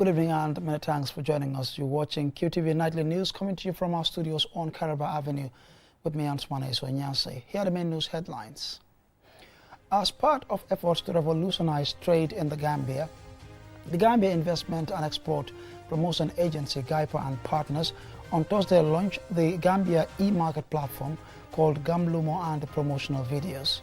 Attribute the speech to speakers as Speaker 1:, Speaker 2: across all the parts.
Speaker 1: Good evening and many thanks for joining us. You're watching QTV Nightly News coming to you from our studios on Caraba Avenue with me, Answana Iswanyase. Here are the main news headlines. As part of efforts to revolutionize trade in the Gambia Investment and Export Promotion Agency, GAIPA, and partners on Thursday launched the Gambia e-market platform called Gam Lumo and promotional videos.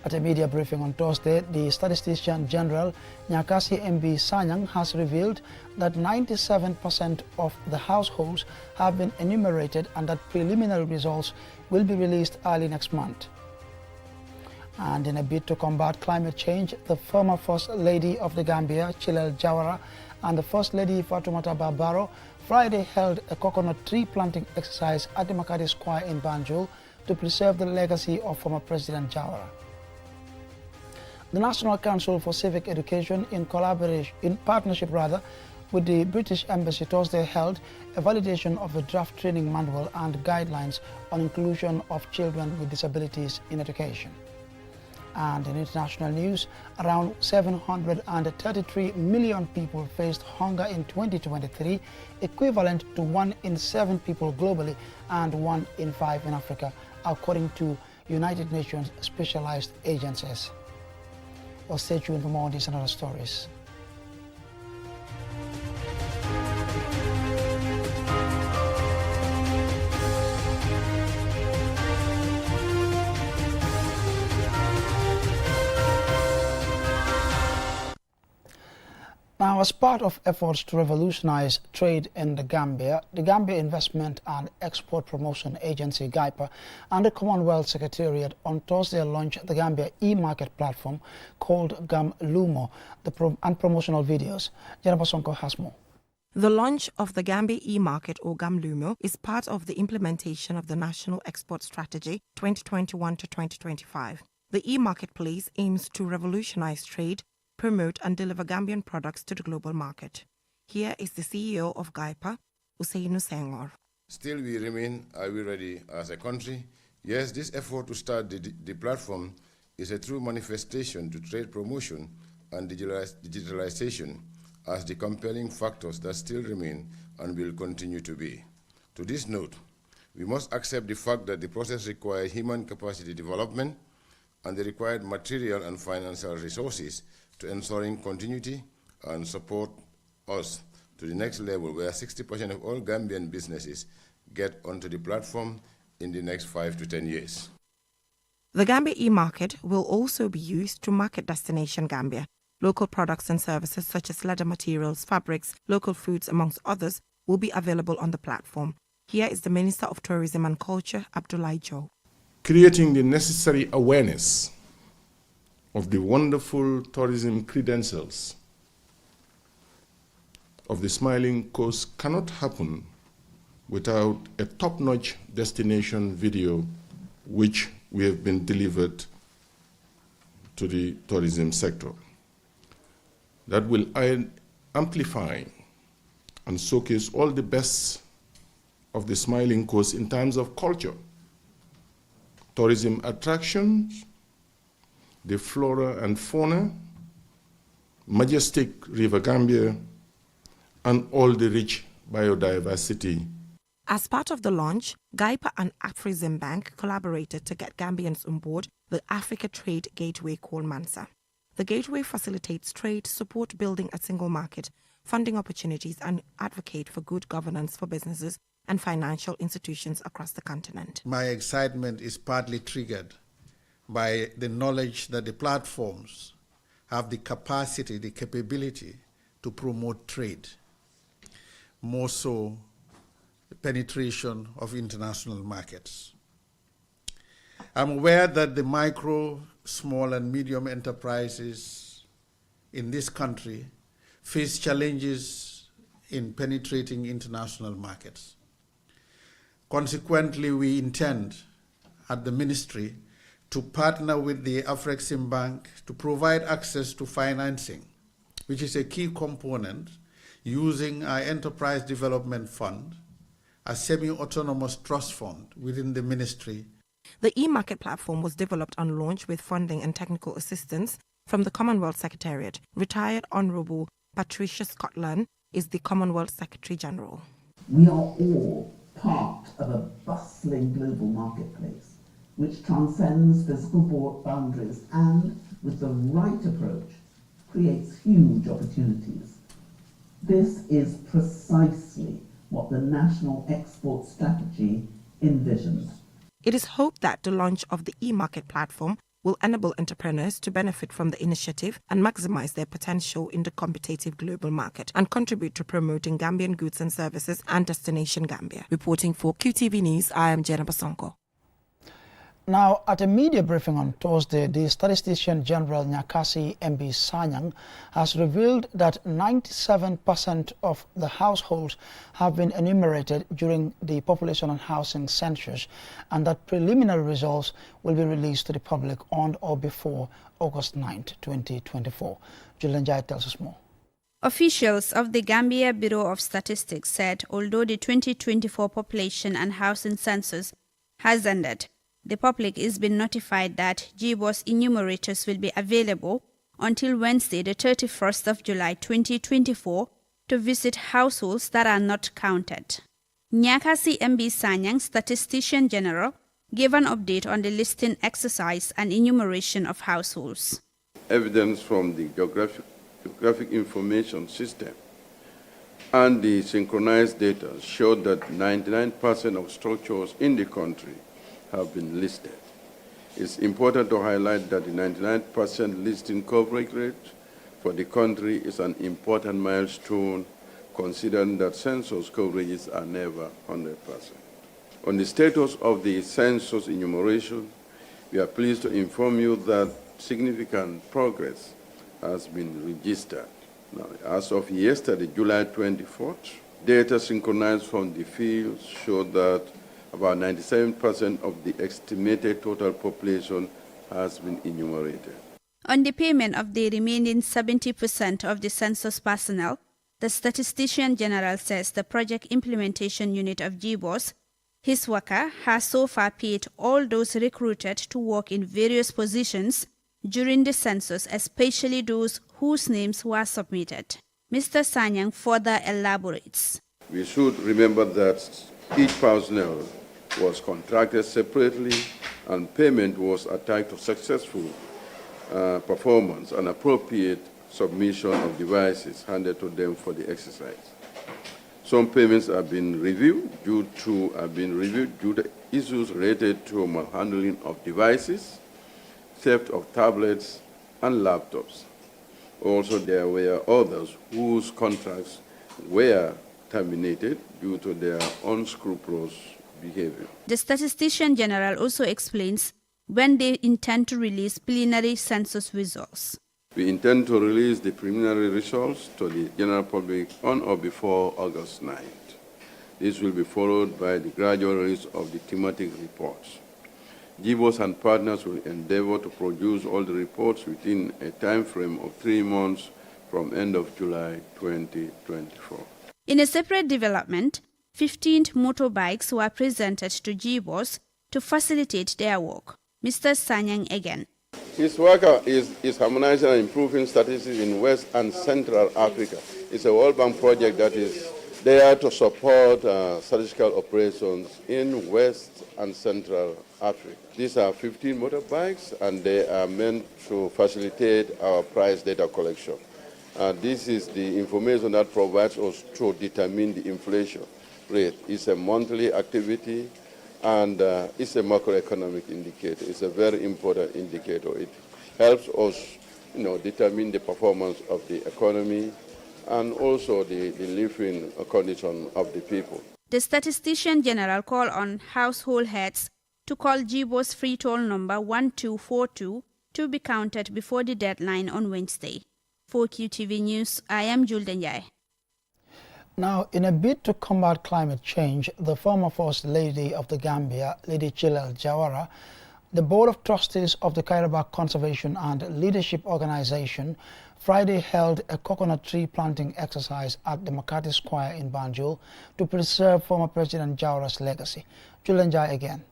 Speaker 1: At a media briefing on Thursday, the Statistician General Nyakasi MB Sanyang has revealed that 97% of the households have been enumerated and that preliminary results will be released early next month. And in a bid to combat climate change, the former First Lady of the Gambia, Chilel Jawara, and the First Lady Fatoumata Barbaro Friday held a coconut tree planting exercise at the Makati Square in Banjul to preserve the legacy of former President Jawara. The National Council for Civic Education, in partnership with the British Embassy, Thursday held a validation of the draft training manual and guidelines on inclusion of children with disabilities in education. And in international news, around 733 million people faced hunger in 2023, equivalent to 1 in 7 people globally and 1 in 5 in Africa, according to United Nations specialized agencies. Well, stay tuned for more on these and other stories. Now, as part of efforts to revolutionize trade in the Gambia Investment and Export Promotion Agency, GAIPA, and the Commonwealth Secretariat on Thursday launched the Gambia e-market platform called Gam Lumo and promotional videos. Jennifer Sonko has more.
Speaker 2: The launch of the Gambia e-market, or Gam Lumo, is part of the implementation of the National Export Strategy 2021 to 2025. The e-marketplace aims to revolutionize trade, promote and deliver Gambian products to the global market. Here is the CEO of GAIPA, Usainu Senghor.
Speaker 3: Still we remain, are we ready as a country? Yes, this effort to start the platform is a true manifestation to trade promotion and digitalization as the compelling factors that still remain and will continue to be. To this note, we must accept the fact that the process requires human capacity development and the required material and financial resources to ensuring continuity and support us to the next level where 60% of all Gambian businesses get onto the platform in the next 5 to 10 years.
Speaker 2: The Gambia e-market will also be used to market Destination Gambia. Local products and services such as leather materials, fabrics, local foods, amongst others, will be available on the platform. Here is the Minister of Tourism and Culture, Abdoulaye Joe.
Speaker 4: Creating the necessary awareness of the wonderful tourism credentials of the Smiling Coast cannot happen without a top-notch destination video which we have been delivered to the tourism sector. That will amplify and showcase all the best of the Smiling Coast in terms of culture, tourism attractions, the flora and fauna, majestic River Gambia, and all the rich biodiversity.
Speaker 2: As part of the launch, GAIPA and Afrexim Bank collaborated to get Gambians on board the Africa Trade Gateway called MANSA. The gateway facilitates trade, support building a single market, funding opportunities, and advocate for good governance for businesses and financial institutions across the continent.
Speaker 5: My excitement is partly triggered by the knowledge that the platforms have the capacity, the capability to promote trade, more so the penetration of international markets. I'm aware that the micro, small and medium enterprises in this country face challenges in penetrating international markets. Consequently, we intend at the ministry to partner with the Afrexim Bank to provide access to financing, which is a key component, using our Enterprise Development Fund, a semi-autonomous trust fund within the ministry.
Speaker 2: The e-market platform was developed and launched with funding and technical assistance from the Commonwealth Secretariat. Retired Honorable Patricia Scotland is the Commonwealth Secretary General.
Speaker 6: We are all part of a bustling global marketplace which transcends physical boundaries and, with the right approach, creates huge opportunities. This is precisely what the National Export Strategy envisions.
Speaker 2: It is hoped that the launch of the e-market platform will enable entrepreneurs to benefit from the initiative and maximize their potential in the competitive global market and contribute to promoting Gambian goods and services and Destination Gambia. Reporting for QTV News, I am Jenna Basonko.
Speaker 1: Now, at a media briefing on Thursday, the Statistician General Nyakasi MB Sanyang has revealed that 97% of the households have been enumerated during the Population and Housing Census, and that preliminary results will be released to the public on or before August 9, 2024. Julian Jai tells us more.
Speaker 7: Officials of the Gambia Bureau of Statistics said although the 2024 Population and Housing Census has ended, the public is being notified that GBOS enumerators will be available until Wednesday, the 31st of July 2024, to visit households that are not counted. Nyakasi MB Sanyang, Statistician General, gave an update on the listing exercise and enumeration of households.
Speaker 8: Evidence from the geographic information system and the synchronized data showed that 99% of structures in the country have been listed. It's important to highlight that the 99% listing coverage rate for the country is an important milestone, considering that census coverages are never 100%. On the status of the census enumeration, we are pleased to inform you that significant progress has been registered. Now, as of yesterday, July 24th, data synchronized from the field showed that about 97% of the estimated total population has been enumerated.
Speaker 7: On the payment of the remaining 70% of the census personnel, the Statistician General says the Project Implementation Unit of GBOS, his worker, has so far paid all those recruited to work in various positions during the census, especially those whose names were submitted. Mr. Sanyang further elaborates.
Speaker 8: We should remember that each personnel was contracted separately and payment was attached to successful performance and appropriate submission of devices handed to them for the exercise. Some payments have been reviewed due to issues related to malhandling of devices, theft of tablets and laptops. Also, there were others whose contracts were terminated due to their unscrupulous behavior.
Speaker 7: The Statistician General also explains when they intend to release preliminary census results.
Speaker 8: We intend to release the preliminary results to the general public on or before August 9th. This will be followed by the gradual release of the thematic reports. GBOS and partners will endeavor to produce all the reports within a time frame of 3 months from end of July 2024.
Speaker 7: In a separate development, 15 motorbikes were presented to GBOS to facilitate their work. Mr. Sanyang again.
Speaker 8: His work is harmonizing and improving statistics in West and Central Africa. It's a World Bank project that is there to support statistical operations in West and Central Africa. These are 15 motorbikes and they are meant to facilitate our price data collection. This is the information that provides us to determine the inflation rate. It's a monthly activity and it's a macroeconomic indicator. It's a very important indicator. It helps us, determine the performance of the economy and also the living condition of the people.
Speaker 7: The Statistician General called on household heads to call GBOS free toll number 1242 to be counted before the deadline on Wednesday. For QTV News, I am Julden Jai.
Speaker 1: Now, in a bid to combat climate change, the former First Lady of the Gambia, Lady Chilel Jawara, the Board of Trustees of the Kairaba Conservation and Leadership Organization Friday held a coconut tree planting exercise at the Makati Square in Banjul to preserve former President Jawara's legacy. Julenjai again.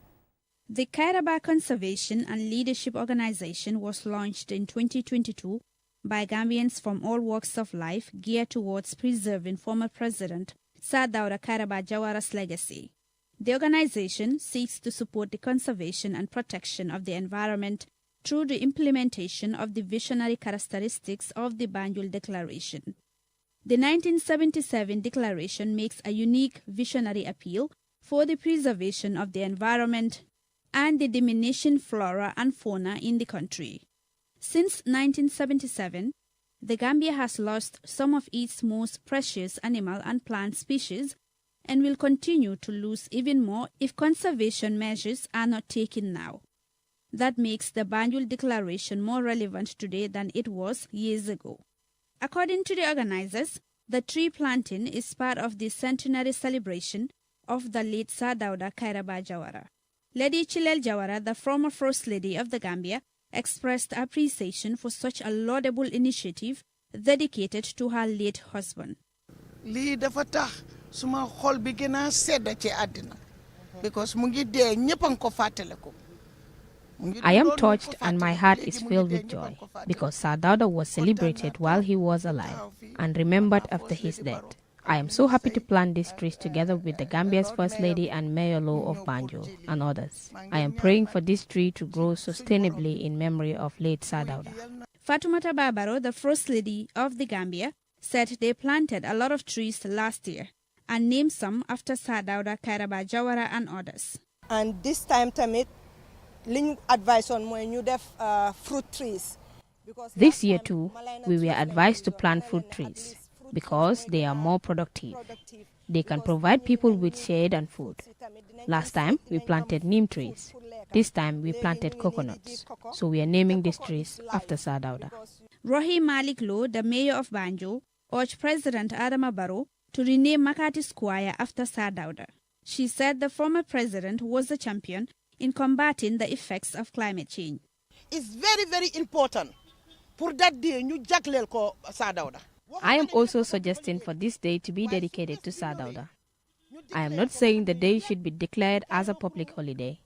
Speaker 7: The Kairaba Conservation and Leadership Organization was launched in 2022 by Gambians from all walks of life geared towards preserving former President Sir Dawda Kairaba Jawara's legacy. The organization seeks to support the conservation and protection of the environment through the implementation of the visionary characteristics of the Banjul Declaration. The 1977 Declaration makes a unique visionary appeal for the preservation of the environment and the diminishing flora and fauna in the country. Since 1977, the Gambia has lost some of its most precious animal and plant species and will continue to lose even more if conservation measures are not taken now. That makes the Banjul Declaration more relevant today than it was years ago. According to the organizers, the tree planting is part of the centenary celebration of the late Sir Dawda Kairaba Jawara. Lady Chilel Jawara, the former First Lady of the Gambia, expressed appreciation for such a laudable initiative dedicated to her late husband.
Speaker 9: Lii dafa tax suma xol bi gëna sedd ci àddina because mu ngi dee ñëpp a ngi ko fàttaliku.
Speaker 10: I am touched and my heart is filled with joy because Sir Dawda was celebrated while he was alive and remembered after his death. I am so happy to plant these trees together with the Gambia's First Lady and Mayor Lo of Banjul and others. I am praying for this tree to grow sustainably in memory of late Sir Dawda.
Speaker 7: Fatoumata Barbaro, the First Lady of the Gambia, said they planted a lot of trees last year and named some after Sir Dawda Kairaba Jawara and others.
Speaker 11: And this time tamit liñ advice on moy ñu def fruit trees.
Speaker 10: This year too, we were advised to plant fruit trees because they are more productive. They can provide people with shade and food. Last time, we planted neem trees. This time, we planted coconuts. So we are naming these trees after Sir Dawda.
Speaker 7: Rohi Malik Lo, the mayor of Banjul, urged President Adama Barrow to rename Makati Square after Sir Dawda. She said the former president was a champion in combating the effects of climate change.
Speaker 9: It's very, very important for that day ñu jagleel ko Sir Dawda.
Speaker 10: I am also suggesting for this day to be dedicated to Sir Dawda. I am not saying the day should be declared as a public holiday,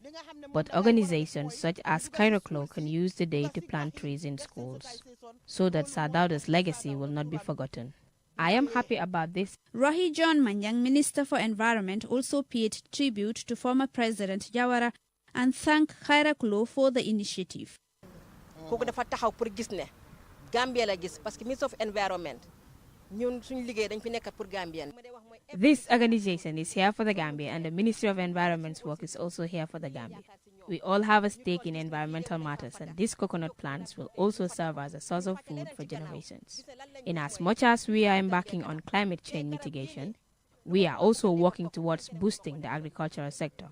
Speaker 10: but organizations such as Kairoklo can use the day to plant trees in schools so that Sir Dawda's legacy will not be forgotten. I am happy about this.
Speaker 7: Rohi John Manyang, Minister for Environment, also paid tribute to former President Jawara and thanked Kairoklo for the initiative.
Speaker 11: Kooku dafa taxaw pour gis ne Gambia la gis parce que Minister of Environment ñun suñu liggéey dañ fi nekk pour Gambian.
Speaker 10: This organization is here for the Gambia and the Ministry of Environment's work is also here for the Gambia. We all have a stake in environmental matters and these coconut plants will also serve as a source of food for generations. In as much as we are embarking on climate change mitigation, we are also working towards boosting the agricultural sector.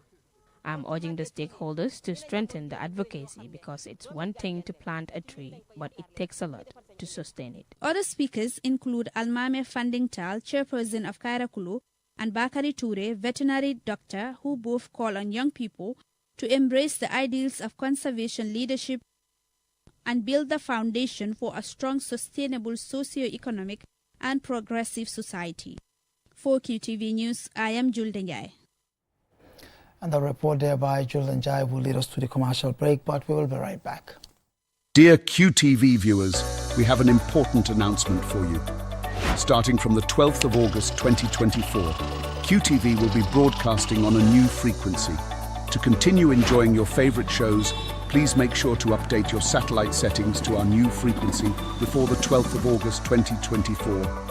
Speaker 10: I am urging the stakeholders to strengthen the advocacy because it's one thing to plant a tree, but it takes a lot to sustain it.
Speaker 7: Other speakers include Almame Funding Tal, chairperson of Kairoklo, and Bakari Toure, veterinary doctor, who both call on young people to embrace the ideals of conservation leadership and build the foundation for a strong, sustainable socio-economic and progressive society. For QTV News, I am Julde Njai.
Speaker 1: And the report there by Julde Njai will lead us to the commercial break, but we will be right back.
Speaker 12: Dear QTV viewers, we have an important announcement for you. Starting from the 12th of August 2024, QTV will be broadcasting on a new frequency. To continue enjoying your favorite shows, please make sure to update your satellite settings to our new frequency before the 12th of August 2024.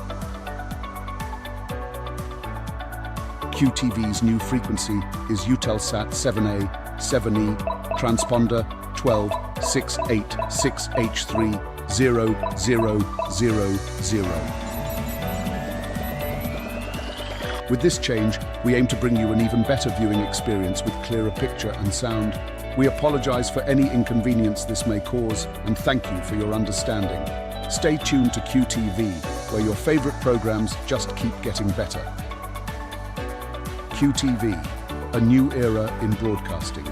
Speaker 12: QTV's new frequency is Eutelsat 7A, 7E, transponder 12686H3 0000. With this change, we aim to bring you an even better viewing experience with clearer picture and sound. We apologize for any inconvenience this may cause and thank you for your understanding. Stay tuned to QTV, where your favorite programs just keep getting better. QTV, a new era in broadcasting.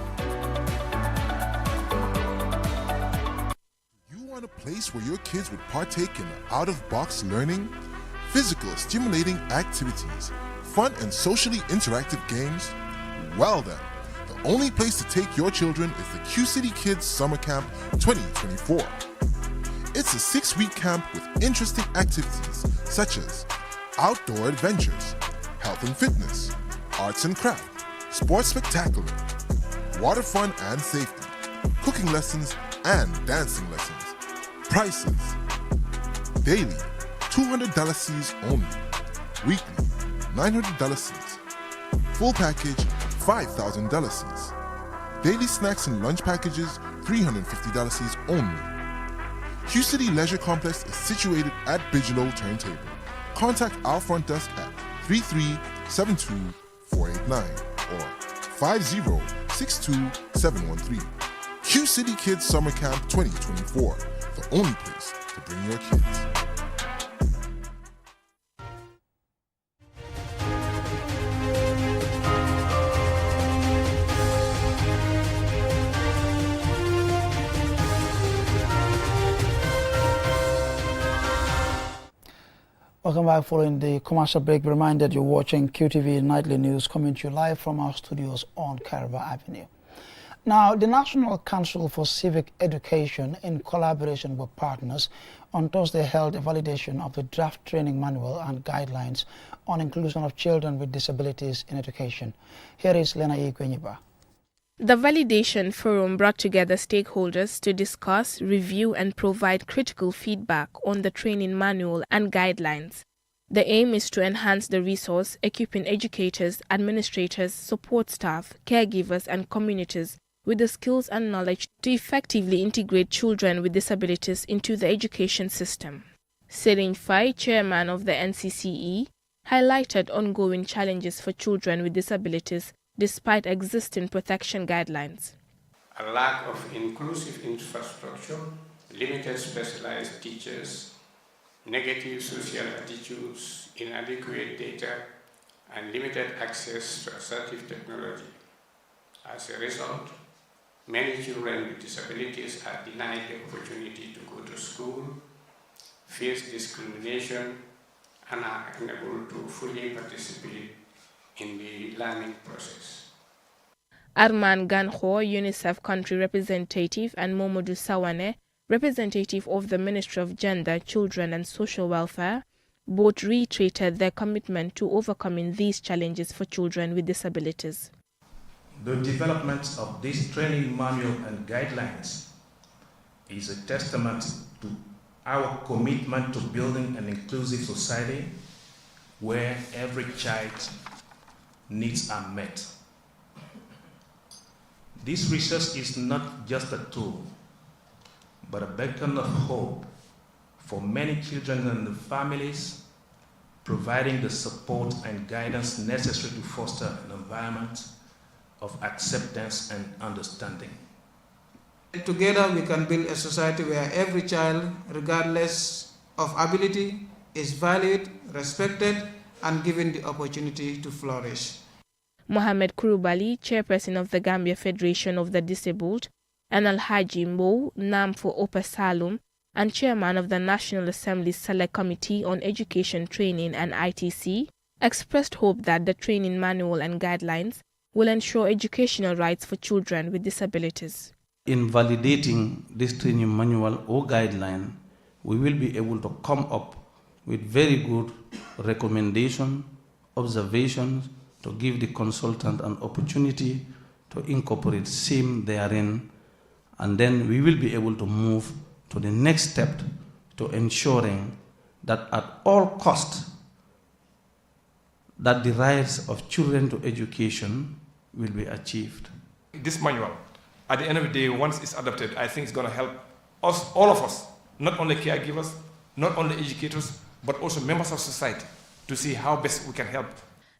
Speaker 13: You want a place where your kids would partake in out-of-box learning, physical stimulating activities, fun and socially interactive games? Well then, the only place to take your children is the Q City Kids Summer Camp 2024. It's a 6-week camp with interesting activities such as outdoor adventures, health and fitness, arts and craft, sports spectacular, water fun and safety, cooking lessons and dancing lessons. Prices: daily $200 only, weekly $900, full package $5,000, daily snacks and lunch packages $350 only. Q City Leisure Complex is situated at Bigelow Turntable. Contact our front desk at 3372-489 or 50-62713. Q City Kids Summer Camp 2024, the only place to bring your kids.
Speaker 1: Welcome back. Following the commercial break, reminded you're watching QTV Nightly News, coming to you live from our studios on Caraba Avenue. Now, the National Council for Civic Education, in collaboration with partners, on Thursday held a validation of the draft training manual and guidelines on inclusion of children with disabilities in education. Here is Lena Igwenyiba.
Speaker 14: The validation forum brought together stakeholders to discuss, review and provide critical feedback on the training manual and guidelines. The aim is to enhance the resource, equipping educators, administrators, support staff, caregivers and communities with the skills and knowledge to effectively integrate children with disabilities into the education system. Serin Fai, chairman of the NCCE, highlighted ongoing challenges for children with disabilities despite existing protection guidelines.
Speaker 15: A lack of inclusive infrastructure, limited specialized teachers, negative social attitudes, inadequate data, and limited access to assertive technology. As a result, many children with disabilities are denied the opportunity to go to school, face discrimination, and are unable to fully participate in the learning process.
Speaker 14: Arman Ganho, UNICEF country representative, and Momodou Sawane, representative of the Ministry of Gender, Children and Social Welfare, both reiterated their commitment to overcoming these challenges for children with disabilities.
Speaker 16: The development of this training manual and guidelines is a testament to our commitment to building an inclusive society where every child's needs are met. This research is not just a tool, but a beacon of hope for many children and their families, providing the support and guidance necessary to foster an environment of acceptance and understanding.
Speaker 17: Together we can build a society where every child, regardless of ability, is valued, respected, and given the opportunity to flourish.
Speaker 14: Mohamed Kurubali, chairperson of the Gambia Federation of the Disabled, and Alhaji Mo Nam for Upper Salum, and chairman of the National Assembly's Select Committee on Education, Training and ITC, expressed hope that the training manual and guidelines will ensure educational rights for children with disabilities.
Speaker 18: In validating this training manual or guideline, we will be able to come up with very good recommendation, observations, to give the consultant an opportunity to incorporate same therein, and then we will be able to move to the next step to ensuring that at all costs that the rights of children to education will be achieved.
Speaker 19: This manual, at the end of the day, once it's adopted, I think it's going to help us, all of us, not only caregivers, not only educators, but also members of society, to see how best we can help.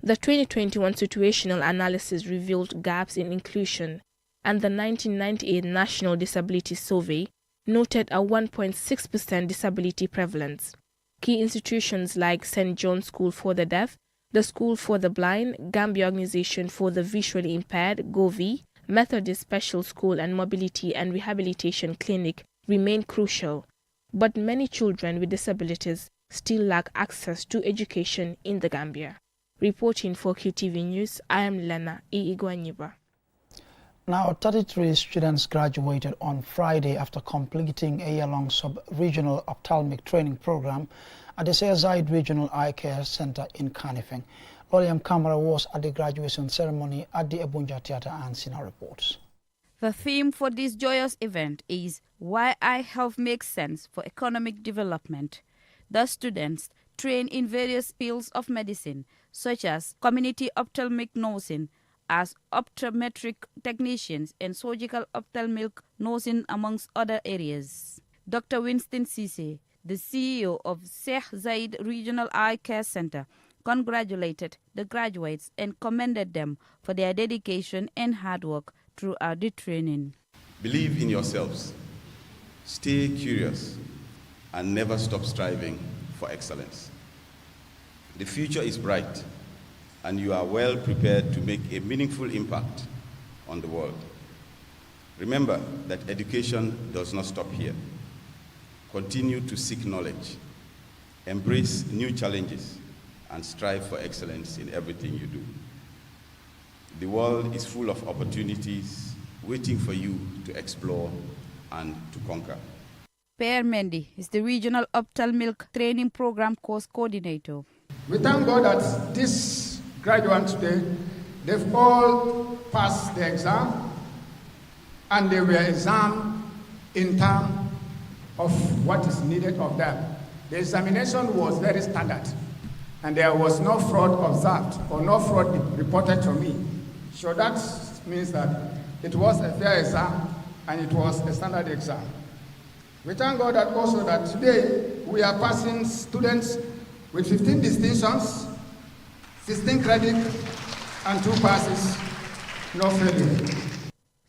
Speaker 14: The 2021 situational analysis revealed gaps in inclusion, and the 1998 National Disability Survey noted a 1.6% disability prevalence. Key institutions like St. John's School for the Deaf, the School for the Blind, Gambia Organization for the Visually Impaired, GOVI, Methodist Special School and Mobility and Rehabilitation Clinic remain crucial, but many children with disabilities still lack access to education in the Gambia. Reporting for QTV News, I am Lena Igwanyiba.
Speaker 1: Now, 33 students graduated on Friday after completing a year-long sub-regional ophthalmic training program at the Seazide Regional Eye Care Center in Kanifing. Loliam Kamara was at the graduation ceremony at the Ebunja Theatre and Sina reports.
Speaker 20: The theme for this joyous event is Why Eye Health Makes Sense for Economic Development. The students train in various fields of medicine, such as community ophthalmic nursing, as optometric technicians and surgical ophthalmic nursing, amongst other areas. Dr. Winston Cisse, the CEO of Sheikh Zayed Regional Eye Care Center, congratulated the graduates and commended them for their dedication and hard work throughout the training.
Speaker 21: Believe in yourselves, stay curious, and never stop striving for excellence. The future is bright, and you are well prepared to make a meaningful impact on the world. Remember that education does not stop here. Continue to seek knowledge, embrace new challenges, and strive for excellence in everything you do. The world is full of opportunities waiting for you to explore and to conquer.
Speaker 20: Per Mendy is the Regional Ophthalmic Training Program Course Coordinator.
Speaker 22: We thank God that these graduates today, they've all passed the exam, and they were examined in terms of what is needed of them. The examination was very standard, and there was no fraud observed or no fraud reported to me. So that means that it was a fair exam and it was a standard exam. We thank God that also that today we are passing students with 15 distinctions, 16 credits, and 2 passes, no failure.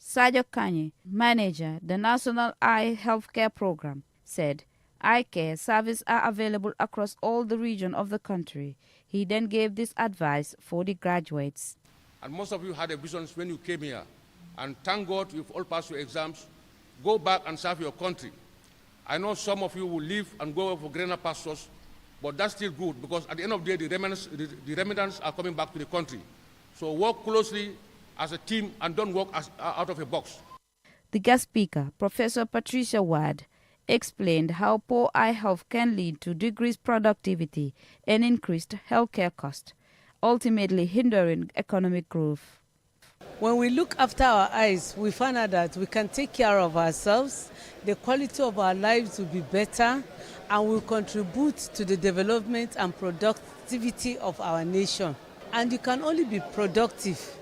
Speaker 20: Sajo Kanye, manager, the National Eye Healthcare Program, said eye care services are available across all the region of the country. He then gave this advice for the graduates.
Speaker 23: And most of you had a vision when you came here. And thank God you've all passed your exams. Go back and serve your country. I know some of you will leave and go for greener pastures, but that's still good because at the end of the day, the remnants are coming back to the country. So work closely as a team and don't work out of a box.
Speaker 20: The guest speaker, Professor Patricia Ward, explained how poor eye health can lead to decreased productivity and increased healthcare costs, ultimately hindering economic growth.
Speaker 24: When we look after our eyes, we find out that we can take care of ourselves, the quality of our lives will be better, and will contribute to the development and productivity of our nation. And you can only be productive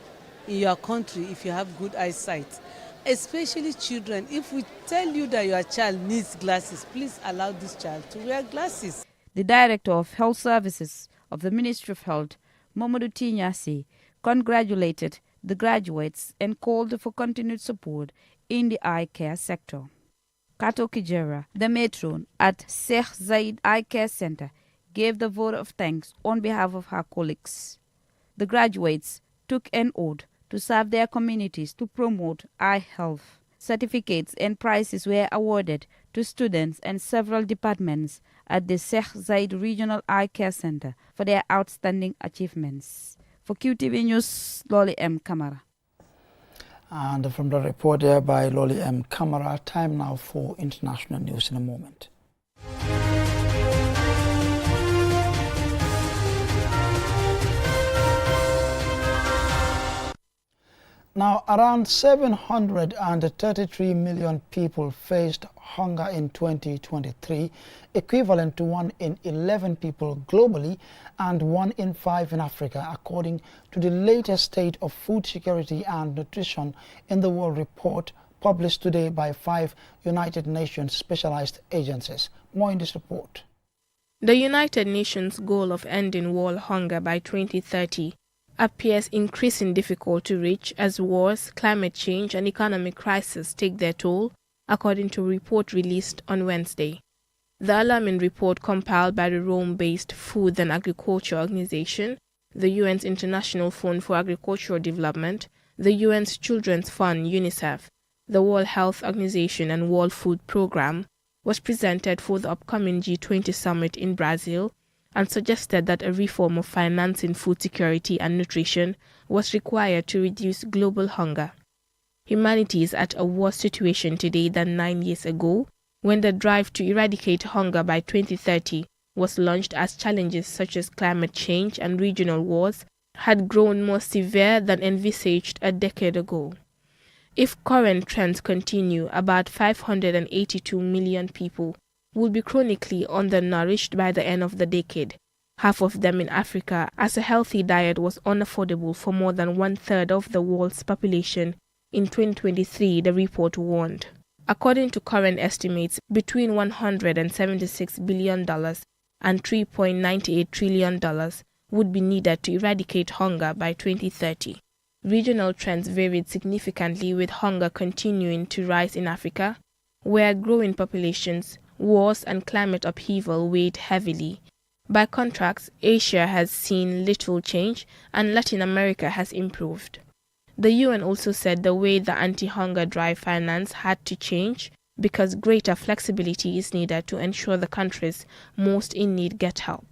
Speaker 24: in your country if you have good eyesight, especially children. If we tell you that your child needs glasses, please allow this child to wear glasses.
Speaker 20: The Director of Health Services of the Ministry of Health, Mamadou Tignassi, congratulated the graduates and called for continued support in the eye care sector. Kato Kijera, the matron at Sheikh Zayed Eye Care Center, gave the vote of thanks on behalf of her colleagues. The graduates took an oath to serve their communities to promote eye health. Certificates and prizes were awarded to students and several departments at the Sheikh Zayed Regional Eye Care Center for their outstanding achievements. For QTV News, Loli M. Kamara.
Speaker 1: And from the report there by Loli M. Kamara, time now for international news in a moment. Now, around 733 million people faced hunger in 2023, equivalent to 1 in 11 people globally and 1 in 5 in Africa, according to the latest State of Food Security and Nutrition in the World report published today by 5 United Nations specialized agencies. More in this report.
Speaker 14: The United Nations goal of ending world hunger by 2030 appears increasingly difficult to reach as wars, climate change, and economic crisis take their toll, according to a report released on Wednesday. The alarming report, compiled by the Rome-based Food and Agriculture Organization, the UN's International Fund for Agricultural Development, the UN's Children's Fund UNICEF, the World Health Organization, and World Food Programme, was presented for the upcoming G20 summit in Brazil, and suggested that a reform of financing food security and nutrition was required to reduce global hunger. Humanity is at a worse situation today than 9 years ago, when the drive to eradicate hunger by 2030 was launched as challenges such as climate change and regional wars had grown more severe than envisaged a decade ago. If current trends continue, about 582 million people will be chronically undernourished by the end of the decade, half of them in Africa, as a healthy diet was unaffordable for more than 1/3 of the world's population in 2023, the report warned. According to current estimates, between $176 billion and $3.98 trillion would be needed to eradicate hunger by 2030. Regional trends varied significantly, with hunger continuing to rise in Africa, where growing populations, wars and climate upheaval weighed heavily. By contrast, Asia has seen little change and Latin America has improved. The UN also said the way the anti-hunger drive finance had to change because greater flexibility is needed to ensure the countries most in need get help.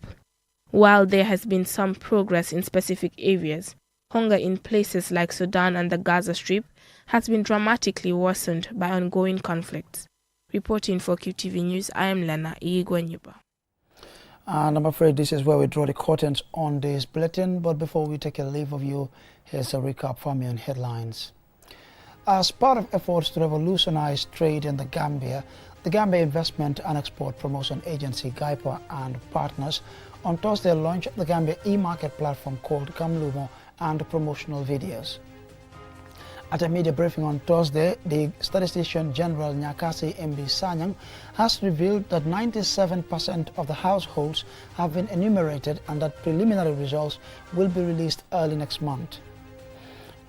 Speaker 14: While there has been some progress in specific areas, hunger in places like Sudan and the Gaza Strip has been dramatically worsened by ongoing conflicts. Reporting for QTV News, I am Lena Igwenyuba.
Speaker 1: And I'm afraid this is where we draw the curtains on this bulletin. But before we take a leave of you, here's a recap from your headlines. As part of efforts to revolutionize trade in the Gambia Investment and Export Promotion Agency, GIPA, and partners on Thursday launched the Gambia e-market platform called Gam Lumo and promotional videos. At a media briefing on Thursday, the Statistician General Nyakasi MB Sanyang has revealed that 97% of the households have been enumerated and that preliminary results will be released early next month.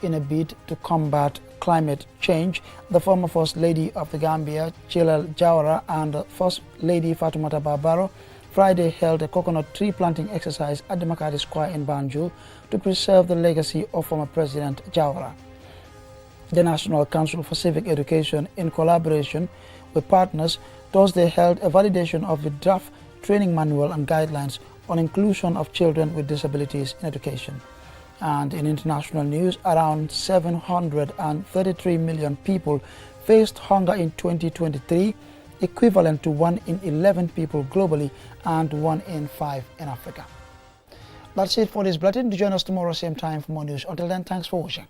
Speaker 1: In a bid to combat climate change, the former First Lady of the Gambia, Chilal Jawara, and First Lady Fatoumata Barbaro Friday held a coconut tree planting exercise at the Makati Square in Banjul to preserve the legacy of former President Jawara. The National Council for Civic Education, in collaboration with partners, Thursday held a validation of the draft training manual and guidelines on inclusion of children with disabilities in education. And in international news, around 733 million people faced hunger in 2023, equivalent to 1 in 11 people globally and 1 in 5 in Africa. That's it for this bulletin. Do join us tomorrow same time for more news. Until then, thanks for watching.